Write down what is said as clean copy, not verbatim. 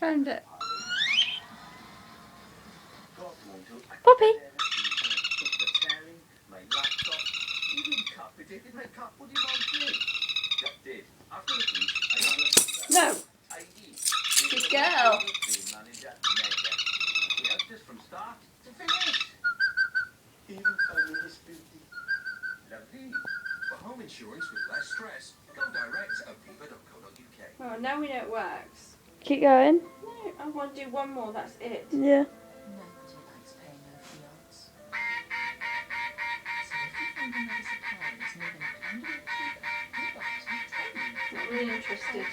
found it. Poppy. No. Good girl. From start to finish. Even this beauty. Lovely. For home insurance with less stress, go direct at aviva.co.uk. Well, now we know it works. Keep going. No, I want to do one more, that's it. Yeah. Nobody likes paying over the odds. So if you find another supplier that's more than £1 or £2, you've got to tell me. Not really interested.